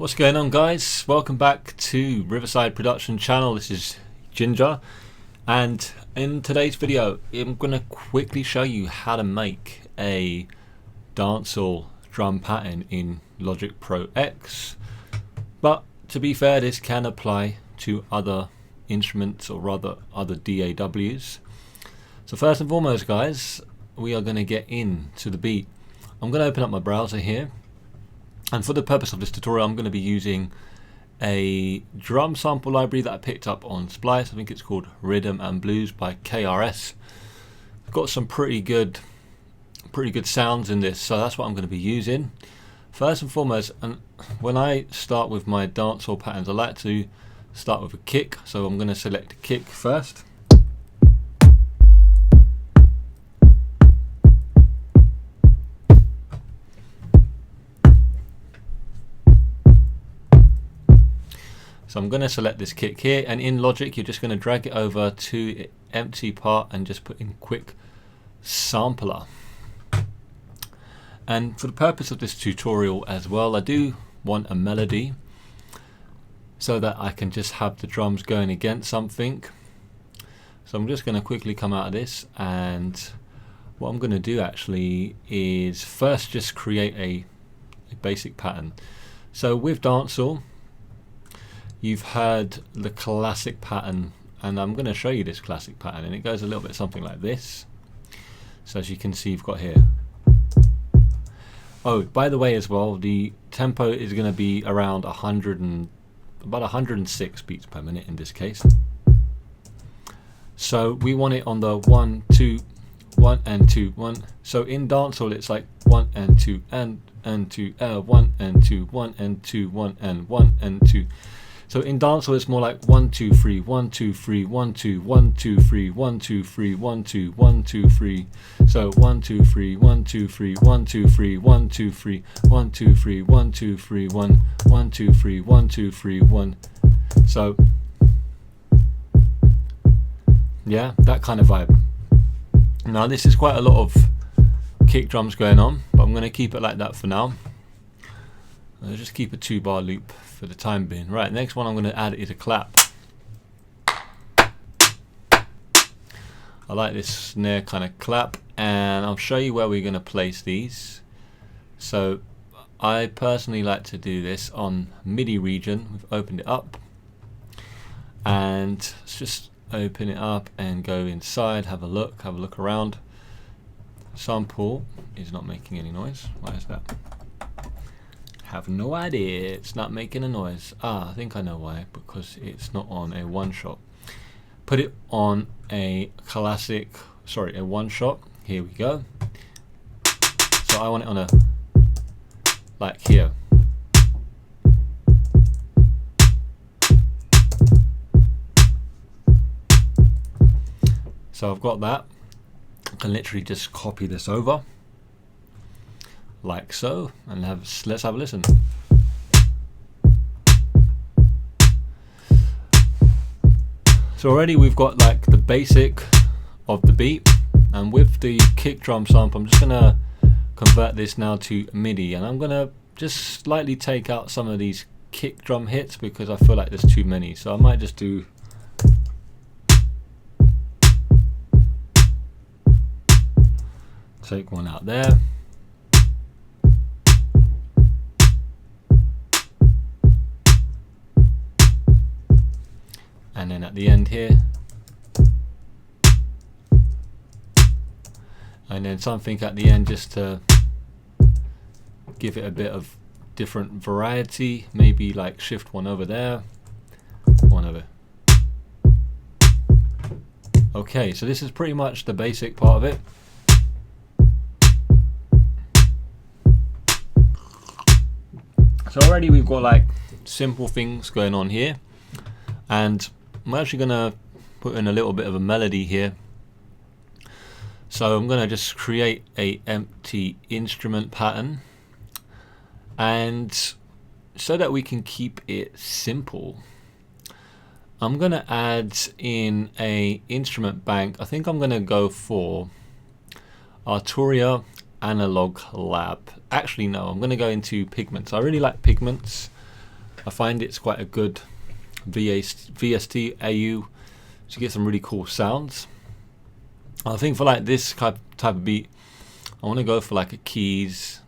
What's going on, guys? Welcome back to Riverside Production channel. This is Ginger, and in today's video I'm going to quickly show you how to make a dancehall drum pattern in Logic Pro X. But to be fair, this can apply to other instruments, or rather other DAWs. So first and foremost, guys, we are going to get into the beat. I'm going to open up my browser here. And for the purpose of this tutorial, I'm going to be using a drum sample library that I picked up on Splice. I think it's called Rhythm and Blues by KRS. I've got some pretty good sounds in this, so that's what I'm going to be using. First and foremost, and when I start with my dancehall patterns, I like to start with a kick. So I'm going to select a kick first. So I'm going to select this kick here, and in Logic you're just going to drag it over to the empty part and just put in quick sampler. And for the purpose of this tutorial as well, I do want a melody so that I can just have the drums going against something. So I'm just going to quickly come out of this, and what I'm going to do actually is first just create a basic pattern. So with dancehall, you've heard the classic pattern, and I'm going to show you this classic pattern, and it goes a little bit something like this. So as you can see, you've got here. Oh, by the way as well, the tempo is going to be around about 106 beats per minute in this case. So we want it on the 1 2 1 and 2 1. So in dancehall it's like 1 and 2 and 2 1 and 2 1 and 2 1 and 1 and 2. So in dancehall it's more like 1 2 3 1 2 3 1 2 1 2 3 1 2 3 1 2 1 2 3. So 1 2 3 1 2 3 1 2 3 1 2 3 1 2 3 1 2 3 1 1 2 3 1 2 3 1. So yeah, that kind of vibe. Now this is quite a lot of kick drums going on, but I'm going to keep it like that for now. I'll just keep a 2-bar loop for the time being. Right, next one I'm going to add is a clap. I like this snare kind of clap, and I'll show you where we're going to place these. So I personally like to do this on MIDI region. We've opened it up, and let's just open it up and go inside, have a look around. Sample is not making any noise. Why is that? Have no idea. It's not making a noise. I think I know why. Because it's not on a one shot. Put it on a classic, sorry, a one shot. Here we go. So I want it on a, like here. So I've got that. I can literally just copy this over like so, and let's have a listen. So already we've got like the basic of the beat, and with the kick drum sample I'm just gonna convert this now to MIDI, and I'm gonna just slightly take out some of these kick drum hits because I feel like there's too many. So I might just do take one out there. And then at the end here, and then something at the end just to give it a bit of different variety. Maybe like shift one over there, one over. Okay, so this is pretty much the basic part of it. So already we've got like simple things going on here, and I'm actually gonna put in a little bit of a melody here. So I'm gonna just create a empty instrument pattern, and so that we can keep it simple, I'm gonna add in a instrument bank. I think I'm gonna go for Arturia Analog Lab. Actually no, I'm going to go into pigments. I really like pigments, I find it's quite a good VST AU to get some really cool sounds. I think for like this type of beat, I want to go for like a keys.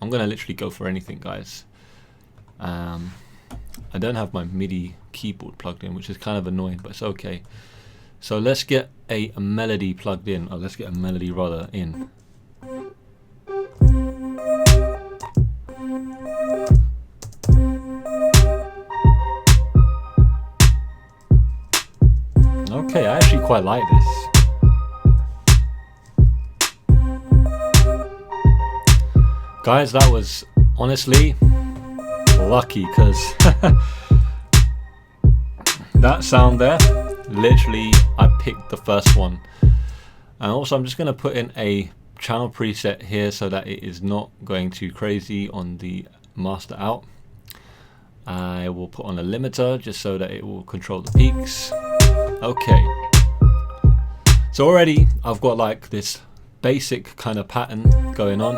I'm gonna literally go for anything, guys. I don't have my MIDI keyboard plugged in, which is kind of annoying, but it's okay. So let's get a melody plugged in. Oh, let's get a melody rather in. Okay, I actually quite like this. Guys, that was honestly lucky, because that sound there, literally I picked the first one. And also I'm just going to put in a channel preset here so that it is not going too crazy on the master out. I will put on a limiter just so that it will control the peaks. Okay, so already I've got like this basic kind of pattern going on.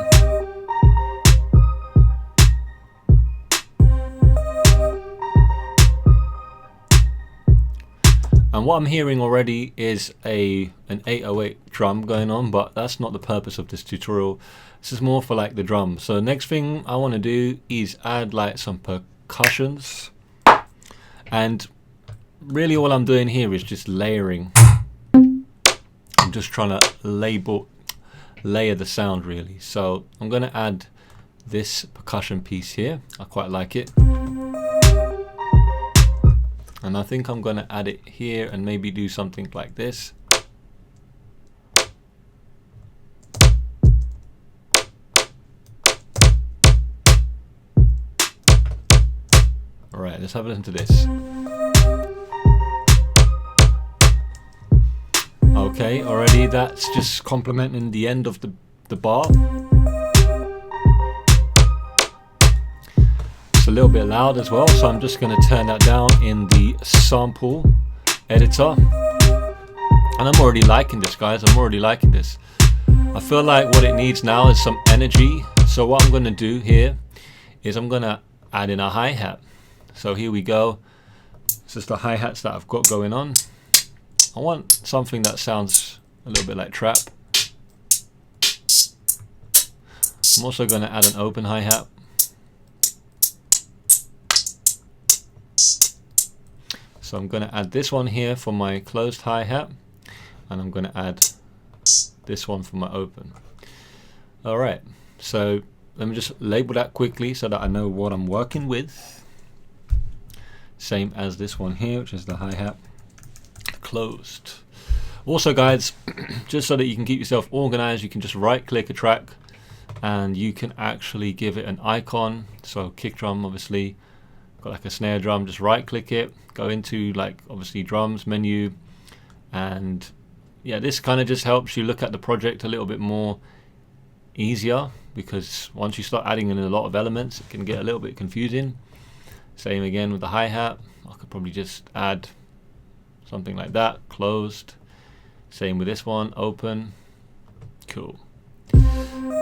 And what I'm hearing already is an 808 drum going on, but that's not the purpose of this tutorial. This is more for like the drum. So next thing I want to do is add like some percussions, and really all I'm doing here is just layering. I'm just trying to layer the sound really. So I'm going to add this percussion piece here. I quite like it. And I think I'm going to add it here and maybe do something like this. Alright, let's have a listen to this. Okay, already that's just complementing the end of the bar. It's a little bit loud as well, so I'm just going to turn that down in the sample editor. And I'm already liking this, guys. I'm already liking this. I feel like what it needs now is some energy. So what I'm going to do here is I'm going to add in a hi-hat. So here we go. This is the hi-hats that I've got going on. I want something that sounds a little bit like trap. I'm also going to add an open hi-hat. So I'm going to add this one here for my closed hi-hat, and I'm going to add this one for my open. Alright, so let me just label that quickly so that I know what I'm working with. Same as this one here, which is the hi-hat closed. Also guys, just so that you can keep yourself organized, you can just right click a track and you can actually give it an icon. So kick drum, obviously got like a snare drum, just right click it, go into like obviously drums menu, and yeah, this kind of just helps you look at the project a little bit more easier, because once you start adding in a lot of elements it can get a little bit confusing. Same again with the hi-hat, I could probably just add something like that, closed. Same with this one, open. Cool.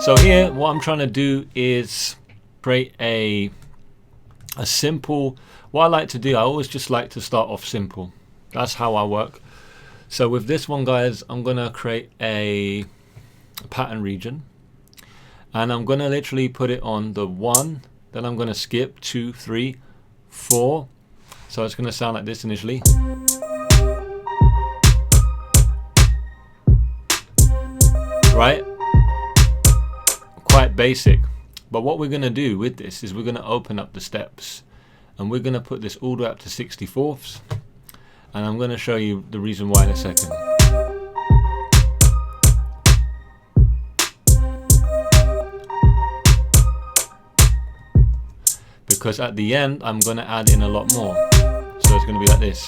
So here what I'm trying to do is create a simple, what I like to do, I always just like to start off simple. That's how I work. So with this one guys, I'm gonna create a pattern region, and I'm gonna literally put it on the 1, then I'm gonna skip 2, 3, 4. So it's gonna sound like this initially. Right? Quite basic. But what we're going to do with this is we're going to open up the steps, and we're going to put this all the way up to 64ths, and I'm going to show you the reason why in a second. Because at the end I'm going to add in a lot more, so it's going to be like this.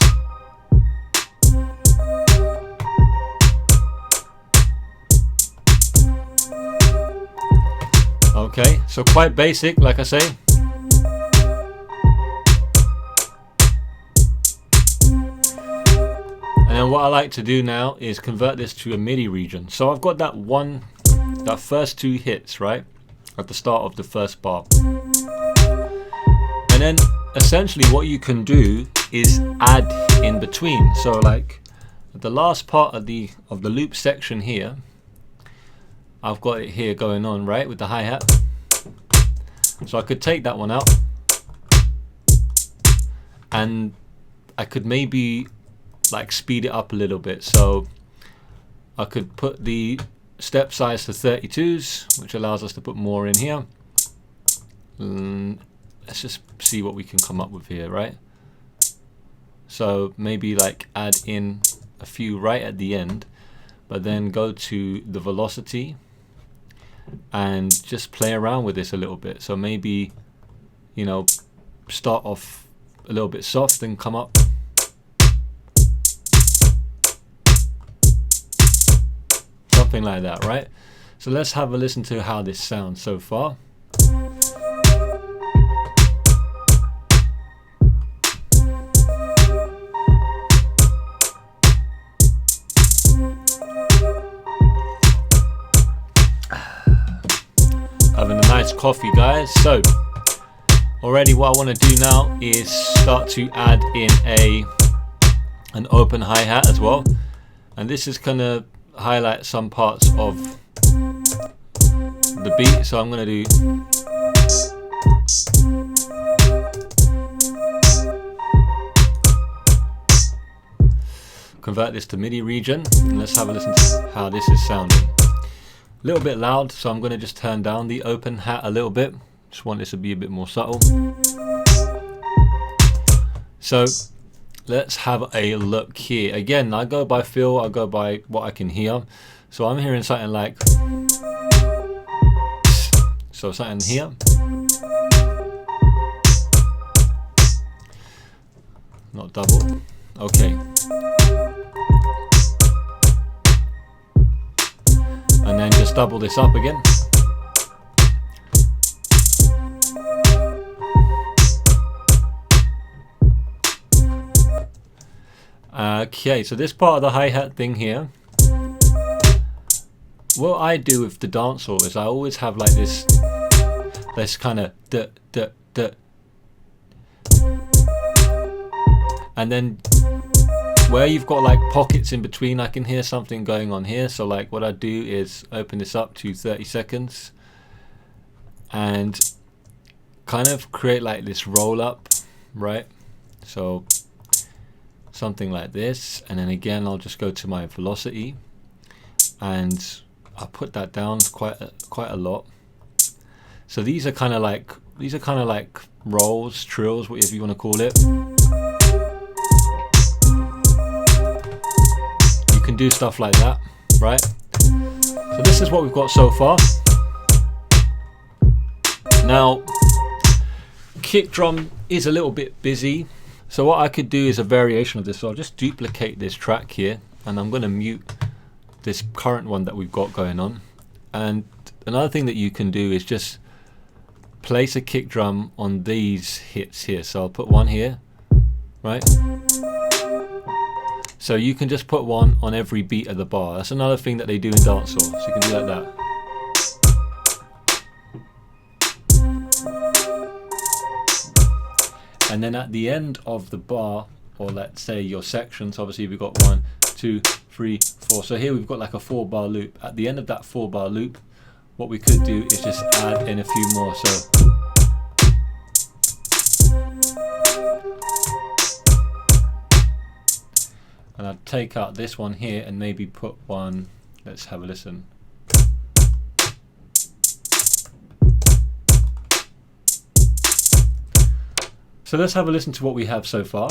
Okay, so quite basic, like I say. And then what I like to do now is convert this to a MIDI region. So I've got that first 2 hits, right, at the start of the first bar. And then essentially what you can do is add in between. So like the last part of the loop section here, I've got it here going on, right, with the hi-hat. So I could take that one out, and I could maybe like speed it up a little bit. So I could put the step size to 32s, which allows us to put more in here. Let's just see what we can come up with here, right? So maybe like add in a few right at the end, but then go to the velocity and just play around with this a little bit. So maybe, you know, start off a little bit soft and come up. Something like that, right? So let's have a listen to how this sounds so far. Having a nice coffee, guys. So already what I want to do now is start to add in an open hi-hat as well, and this is gonna highlight some parts of the beat. So I'm gonna do convert this to MIDI region, and let's have a listen to how this is sounding. A little bit loud, so I'm going to just turn down the open hat a little bit. Just want this to be a bit more subtle. So let's have a look here. Again, I go by feel, I go by what I can hear. So I'm hearing something like, so something here. Not double. Okay. And then just double this up again. Okay, so this part of the hi-hat thing here, what I do with the dancehall is I always have like this kind of duh, duh, duh. And then where you've got like pockets in between, I can hear something going on here. So like what I do is open this up to 30 seconds and kind of create like this roll up, right? So something like this, and then again I'll just go to my velocity and I'll put that down quite a lot. So these are kind of like rolls, trills, whatever you want to call it. Can do stuff like that, right? So this is what we've got so far. Now kick drum is a little bit busy, so what I could do is a variation of this. So I'll just duplicate this track here, and I'm going to mute this current one that we've got going on. And another thing that you can do is just place a kick drum on these hits here. So I'll put one here, right? So you can just put one on every beat of the bar. That's another thing that they do in dancehall. So you can do like that. And then at the end of the bar, or let's say your sections, obviously we've got 1, 2, 3, 4. So here we've got like a 4-bar loop. At the end of that 4-bar loop, what we could do is just add in a few more. So and I'll take out this one here and maybe put one, let's have a listen. So let's have a listen to what we have so far.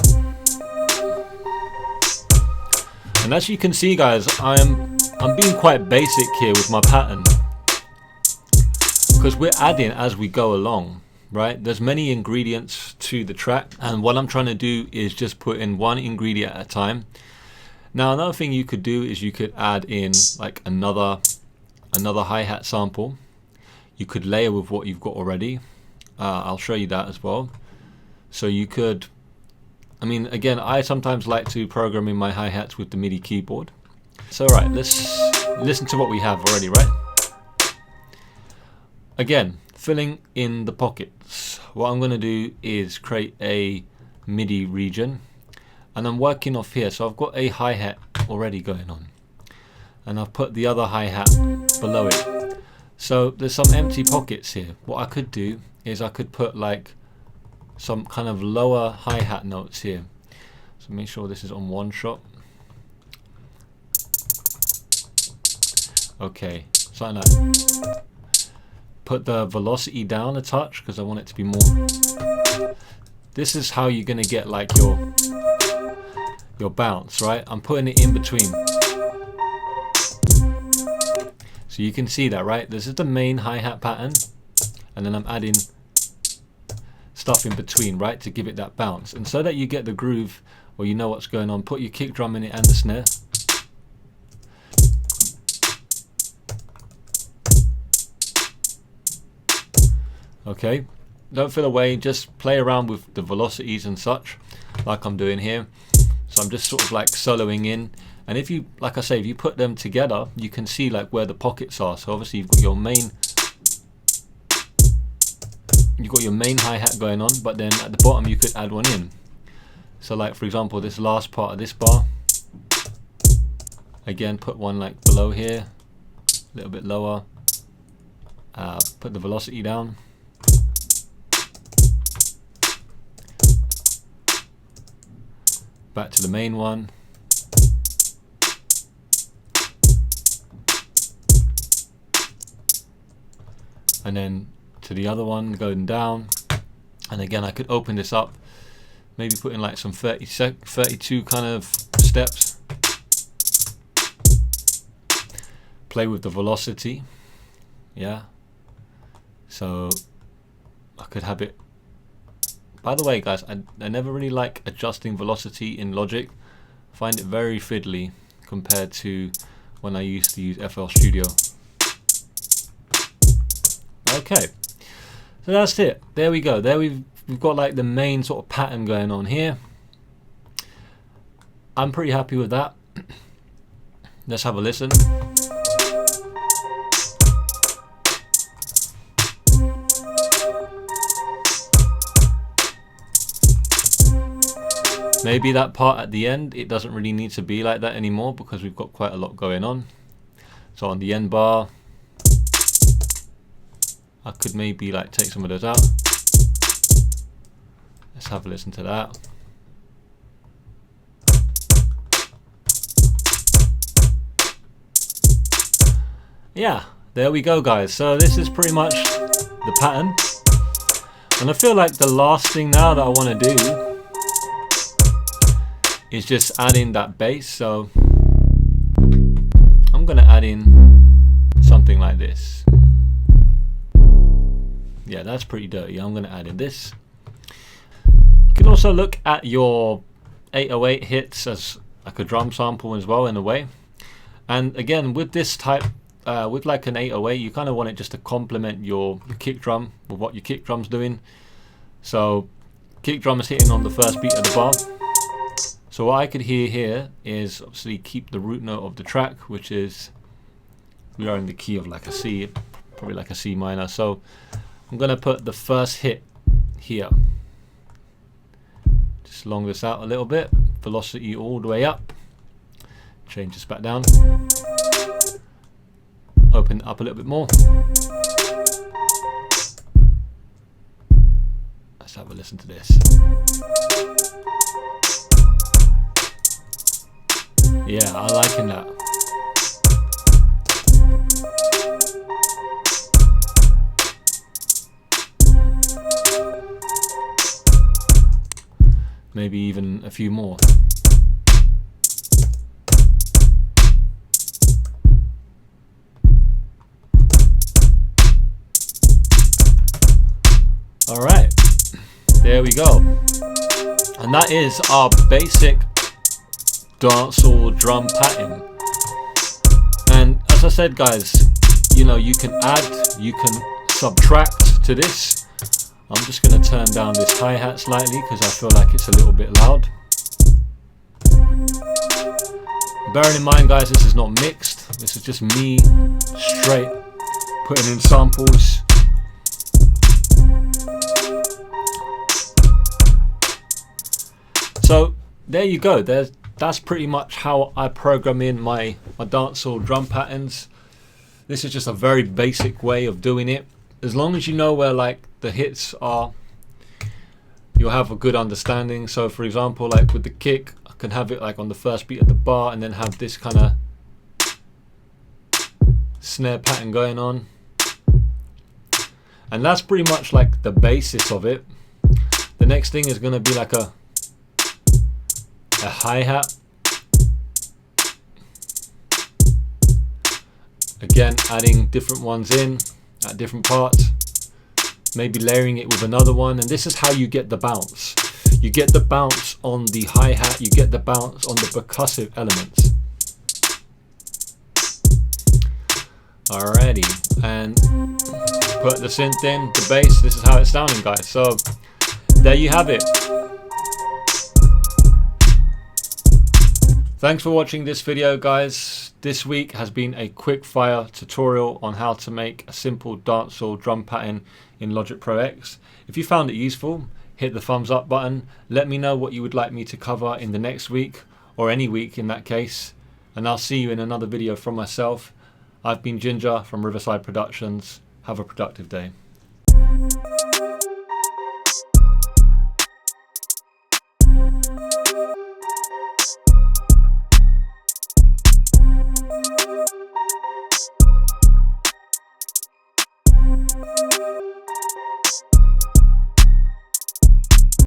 And as you can see, guys, I'm being quite basic here with my pattern, because we're adding as we go along, right? There's many ingredients to the track, and what I'm trying to do is just put in one ingredient at a time. Now another thing you could do is you could add in like another hi-hat sample. You could layer with what you've got already. I'll show you that as well. So you could, I mean, again, I sometimes like to program in my hi-hats with the MIDI keyboard. So right, let's listen to what we have already, right? Again, filling in the pockets. what I'm going to do is create a MIDI region, and I'm working off here. So I've got a hi-hat already going on, and I've put the other hi-hat below it. So there's some empty pockets here. What I could do is I could put like some kind of lower hi-hat notes here. So make sure this is on one shot. Okay, something like that. Put the velocity down a touch because I want it to be more. This is how you're gonna get like your bounce, right? I'm putting it in between. So you can see that, right? This is the main hi-hat pattern, and then I'm adding stuff in between, right, to give it that bounce. And so that you get the groove, or you know what's going on, put your kick drum in it and the snare. Okay, don't feel away, just play around with the velocities and such, like I'm doing here. So I'm just sort of like soloing in. And if you, like I say, if you put them together, you can see like where the pockets are. So obviously you've got your main hi-hat going on, but then at the bottom you could add one in. So like for example, this last part of this bar, again put one like below here, a little bit lower, put the velocity down. Back to the main one. And then to the other one going down. And again I could open this up, maybe put in like some 32 kind of steps. Play with the velocity. Yeah. So I could have it. By the way guys, I never really like adjusting velocity in Logic. I find it very fiddly compared to when I used to use FL Studio. Okay, so that's it. There we go. There we've got like the main sort of pattern going on here. I'm pretty happy with that. Let's have a listen. Maybe that part at the end, it doesn't really need to be like that anymore because we've got quite a lot going on. So on the end bar, I could maybe like take some of those out. Let's have a listen to that. Yeah, there we go guys. So this is pretty much the pattern. And I feel like the last thing now that I want to do is just add in that bass. So I'm going to add in something like this. Yeah, that's pretty dirty. I'm going to add in this. You can also look at your 808 hits as like a drum sample as well in a way. And again, with this type, with like an 808, you kind of want it just to complement your kick drum with what your kick drum's doing. So kick drum is hitting on the first beat of the bar. So what I could hear here is obviously keep the root note of the track, which is, we are in the key of like a C, probably like a C minor. So I'm going to put the first hit here. Just long this out a little bit. Velocity all the way up. Change this back down. Open it up a little bit more. Let's have a listen to this. Yeah, I liking that. Maybe even a few more. Alright, there we go. And that is our basic dancehall drum pattern. And as I said guys, you know, you can add, you can subtract to this. I'm just going to turn down this hi-hat slightly because I feel like it's a little bit loud. Bearing in mind guys, this is not mixed, this is just me straight putting in samples. So there you go. That's pretty much how I program in my dancehall drum patterns. This is just a very basic way of doing it. As long as you know where like the hits are, you'll have a good understanding. So for example, like with the kick, I can have it like on the first beat of the bar and then have this kind of snare pattern going on. And that's pretty much like the basis of it. The next thing is going to be like a hi-hat. Again, adding different ones in at different parts, maybe layering it with another one, and this is how you get the bounce. You get the bounce on the hi-hat, you get the bounce on the percussive elements. Alrighty, and put the synth in, the bass, this is how it's sounding, guys. So there you have it. Thanks for watching this video, guys. This week has been a quick fire tutorial on how to make a simple dancehall drum pattern in Logic Pro X. If you found it useful, hit the thumbs up button. Let me know what you would like me to cover in the next week, or any week in that case, and I'll see you in another video from myself. I've been Ginger from Riverside Productions. Have a productive day.